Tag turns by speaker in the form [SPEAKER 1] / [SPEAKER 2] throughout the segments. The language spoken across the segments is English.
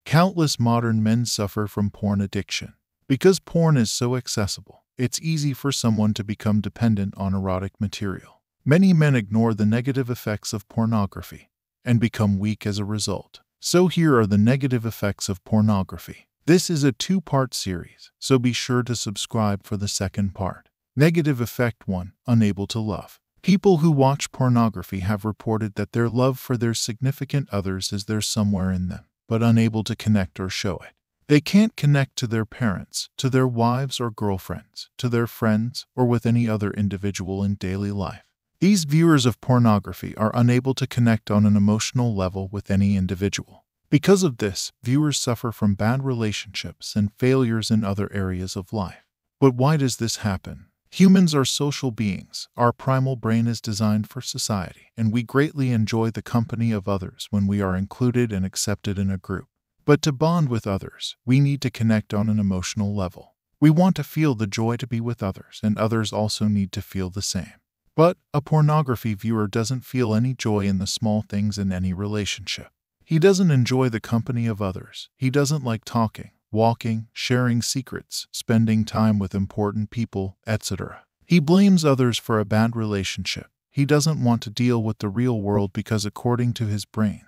[SPEAKER 1] Countless modern men suffer from porn addiction. Because porn is so accessible, it's easy for someone to become dependent on erotic material. Many men ignore the negative effects of pornography and become weak as a result. So here are the negative effects of pornography. This is a two-part series, so be sure to subscribe for the second part. Negative effect 1. Unable to love. People who watch pornography have reported that their love for their significant others is there somewhere in them, but unable to connect or show it. They can't connect to their parents, to their wives or girlfriends, to their friends, or with any other individual in daily life. These viewers of pornography are unable to connect on an emotional level with any individual. Because of this, viewers suffer from bad relationships and failures in other areas of life. But why does this happen? Humans are social beings. Our primal brain is designed for society, and we greatly enjoy the company of others when we are included and accepted in a group. But to bond with others, we need to connect on an emotional level. We want to feel the joy to be with others, and others also need to feel the same. But a pornography viewer doesn't feel any joy in the small things in any relationship. He doesn't enjoy the company of others. He doesn't like talking, walking, sharing secrets, spending time with important people, etc. He blames others for a bad relationship. He doesn't want to deal with the real world because, according to his brain,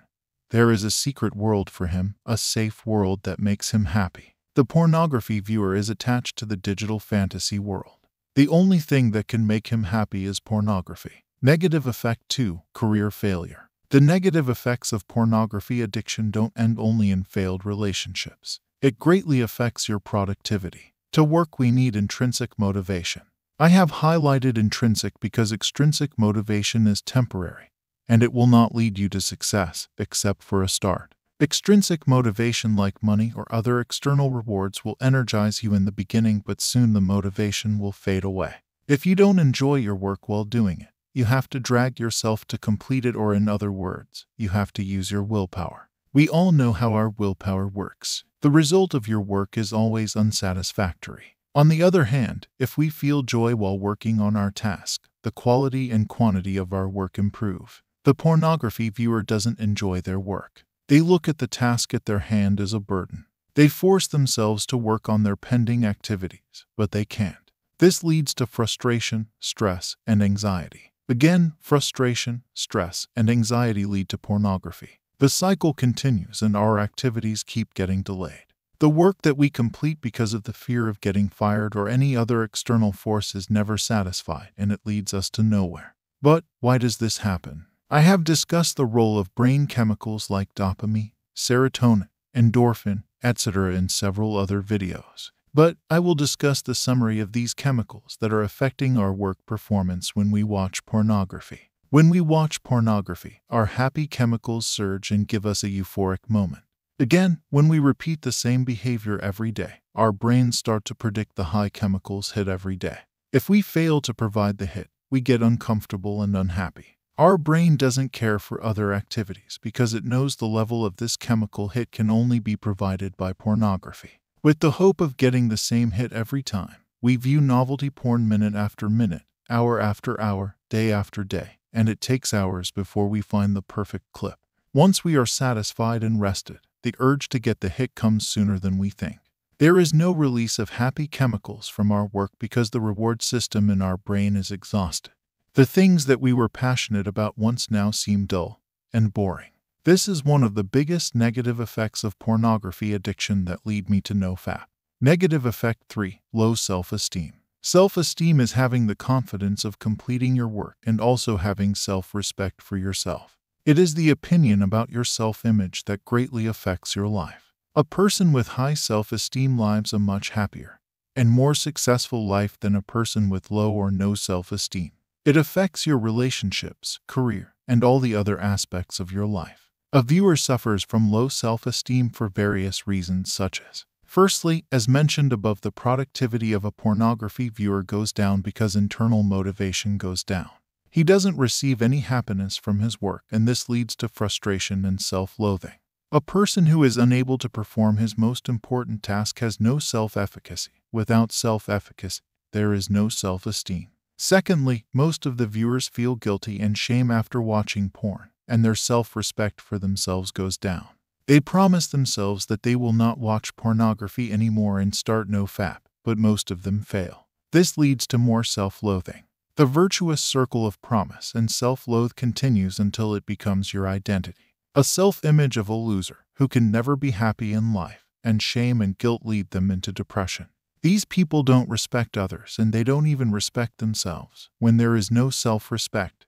[SPEAKER 1] there is a secret world for him, a safe world that makes him happy. The pornography viewer is attached to the digital fantasy world. The only thing that can make him happy is pornography. Negative effect 2. Career failure. The negative effects of pornography addiction don't end only in failed relationships. It greatly affects your productivity. To work, we need intrinsic motivation. I have highlighted intrinsic because extrinsic motivation is temporary, and it will not lead you to success, except for a start. Extrinsic motivation, like money or other external rewards, will energize you in the beginning, but soon the motivation will fade away. If you don't enjoy your work while doing it, you have to drag yourself to complete it, or in other words, you have to use your willpower. We all know how our willpower works. The result of your work is always unsatisfactory. On the other hand, if we feel joy while working on our task, the quality and quantity of our work improve. The pornography viewer doesn't enjoy their work. They look at the task at their hand as a burden. They force themselves to work on their pending activities, but they can't. This leads to frustration, stress, and anxiety. Again, frustration, stress, and anxiety lead to pornography. The cycle continues and our activities keep getting delayed. The work that we complete because of the fear of getting fired or any other external force is never satisfied, and it leads us to nowhere. But why does this happen? I have discussed the role of brain chemicals like dopamine, serotonin, endorphin, etc. in several other videos. But I will discuss the summary of these chemicals that are affecting our work performance when we watch pornography. When we watch pornography, our happy chemicals surge and give us a euphoric moment. Again, when we repeat the same behavior every day, our brains start to predict the high chemicals hit every day. If we fail to provide the hit, we get uncomfortable and unhappy. Our brain doesn't care for other activities because it knows the level of this chemical hit can only be provided by pornography. With the hope of getting the same hit every time, we view novelty porn minute after minute, hour after hour, day after day, and it takes hours before we find the perfect clip. Once we are satisfied and rested, the urge to get the hit comes sooner than we think. There is no release of happy chemicals from our work because the reward system in our brain is exhausted. The things that we were passionate about once now seem dull and boring. This is one of the biggest negative effects of pornography addiction that lead me to NoFap. Negative effect 3. Low self-esteem. Self-esteem is having the confidence of completing your work and also having self-respect for yourself. It is the opinion about your self-image that greatly affects your life. A person with high self-esteem lives a much happier and more successful life than a person with low or no self-esteem. It affects your relationships, career, and all the other aspects of your life. A viewer suffers from low self-esteem for various reasons, such as: firstly, as mentioned above, the productivity of a pornography viewer goes down because internal motivation goes down. He doesn't receive any happiness from his work, and this leads to frustration and self-loathing. A person who is unable to perform his most important task has no self-efficacy. Without self-efficacy, there is no self-esteem. Secondly, most of the viewers feel guilty and shame after watching porn, and their self-respect for themselves goes down. They promise themselves that they will not watch pornography anymore and start no-fap, but most of them fail. This leads to more self-loathing. The virtuous circle of promise and self-loathe continues until it becomes your identity. A self-image of a loser who can never be happy in life, and shame and guilt lead them into depression. These people don't respect others and they don't even respect themselves. When there is no self-respect,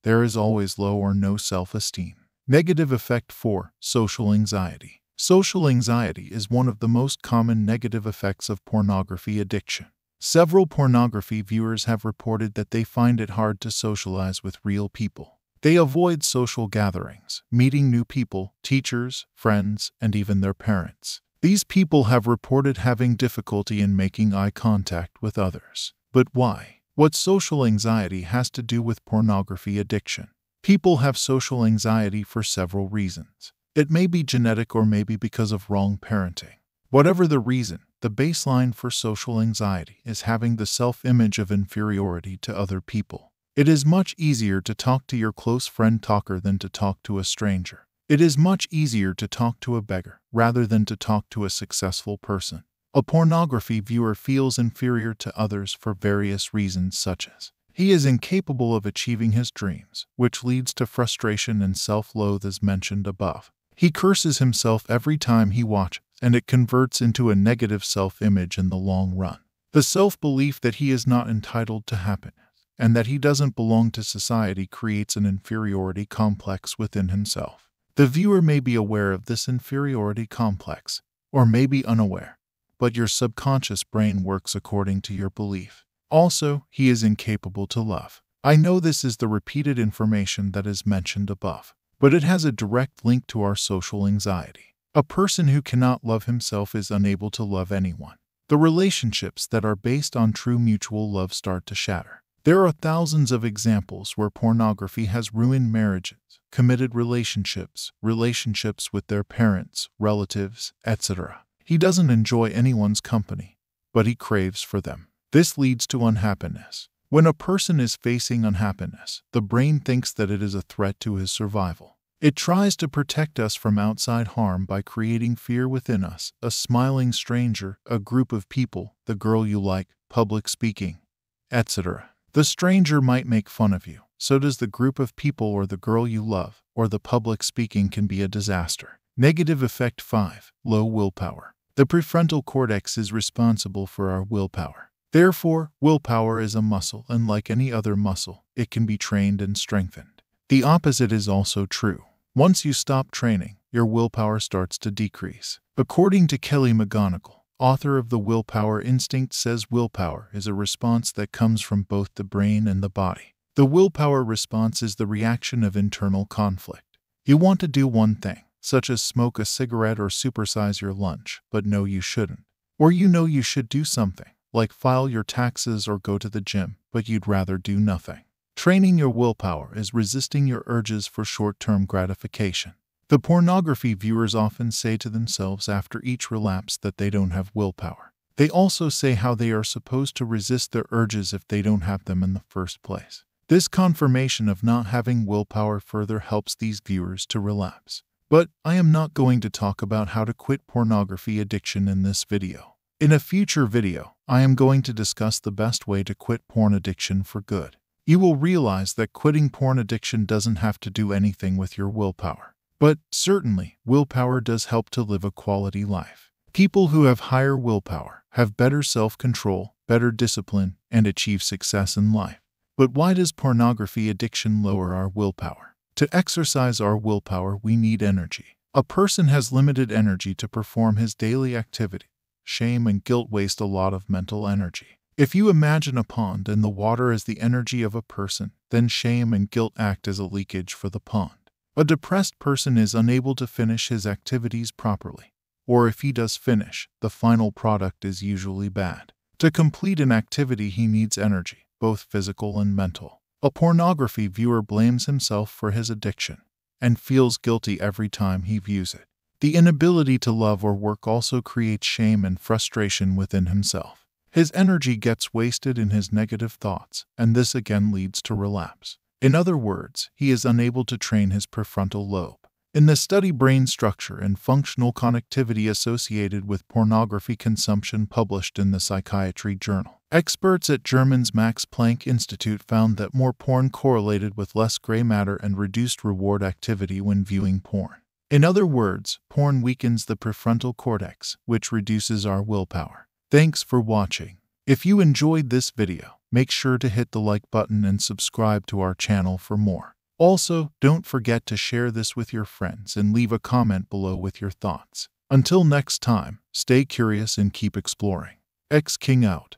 [SPEAKER 1] there is always low or no self-esteem. Negative effect 4. Social anxiety. Social anxiety is one of the most common negative effects of pornography addiction. Several pornography viewers have reported that they find it hard to socialize with real people. They avoid social gatherings, meeting new people, teachers, friends, and even their parents. These people have reported having difficulty in making eye contact with others. But why? What social anxiety has to do with pornography addiction? People have social anxiety for several reasons. It may be genetic or maybe because of wrong parenting. Whatever the reason, the baseline for social anxiety is having the self-image of inferiority to other people. It is much easier to talk to your close friend talker than to talk to a stranger. It is much easier to talk to a beggar rather than to talk to a successful person. A pornography viewer feels inferior to others for various reasons, such as he is incapable of achieving his dreams, which leads to frustration and self-loathe as mentioned above. He curses himself every time he watches, and it converts into a negative self-image in the long run. The self-belief that he is not entitled to happiness and that he doesn't belong to society creates an inferiority complex within himself. The viewer may be aware of this inferiority complex, or may be unaware, but your subconscious brain works according to your belief. Also, he is incapable to love. I know this is the repeated information that is mentioned above, but it has a direct link to our social anxiety. A person who cannot love himself is unable to love anyone. The relationships that are based on true mutual love start to shatter. There are thousands of examples where pornography has ruined marriages, committed relationships, relationships with their parents, relatives, etc. He doesn't enjoy anyone's company, but he craves for them. This leads to unhappiness. When a person is facing unhappiness, the brain thinks that it is a threat to his survival. It tries to protect us from outside harm by creating fear within us, a smiling stranger, a group of people, the girl you like, public speaking, etc. The stranger might make fun of you. So does the group of people or the girl you love, or the public speaking can be a disaster. Negative effect 5. Low willpower. The prefrontal cortex is responsible for our willpower. Therefore, willpower is a muscle, and like any other muscle, it can be trained and strengthened. The opposite is also true. Once you stop training, your willpower starts to decrease. According to Kelly McGonigal, author of The Willpower Instinct, says willpower is a response that comes from both the brain and the body. The willpower response is the reaction of internal conflict. You want to do one thing, such as smoke a cigarette or supersize your lunch, but know you shouldn't. Or you know you should do something, like file your taxes or go to the gym, but you'd rather do nothing. Training your willpower is resisting your urges for short-term gratification. The pornography viewers often say to themselves after each relapse that they don't have willpower. They also say how they are supposed to resist their urges if they don't have them in the first place. This confirmation of not having willpower further helps these viewers to relapse. But I am not going to talk about how to quit pornography addiction in this video. In a future video, I am going to discuss the best way to quit porn addiction for good. You will realize that quitting porn addiction doesn't have to do anything with your willpower. But certainly, willpower does help to live a quality life. People who have higher willpower have better self-control, better discipline, and achieve success in life. But why does pornography addiction lower our willpower? To exercise our willpower, we need energy. A person has limited energy to perform his daily activity. Shame and guilt waste a lot of mental energy. If you imagine a pond and the water as the energy of a person, then shame and guilt act as a leakage for the pond. A depressed person is unable to finish his activities properly, or if he does finish, the final product is usually bad. To complete an activity, he needs energy, both physical and mental. A pornography viewer blames himself for his addiction and feels guilty every time he views it. The inability to love or work also creates shame and frustration within himself. His energy gets wasted in his negative thoughts, and this again leads to relapse. In other words, he is unable to train his prefrontal lobe. In the study Brain Structure and Functional Connectivity Associated with Pornography Consumption published in the Psychiatry Journal, experts at Germany's Max Planck Institute found that more porn correlated with less gray matter and reduced reward activity when viewing porn. In other words, porn weakens the prefrontal cortex, which reduces our willpower. Thanks for watching. If you enjoyed this video, make sure to hit the like button and subscribe to our channel for more. Also, don't forget to share this with your friends and leave a comment below with your thoughts. Until next time, stay curious and keep exploring. X King out.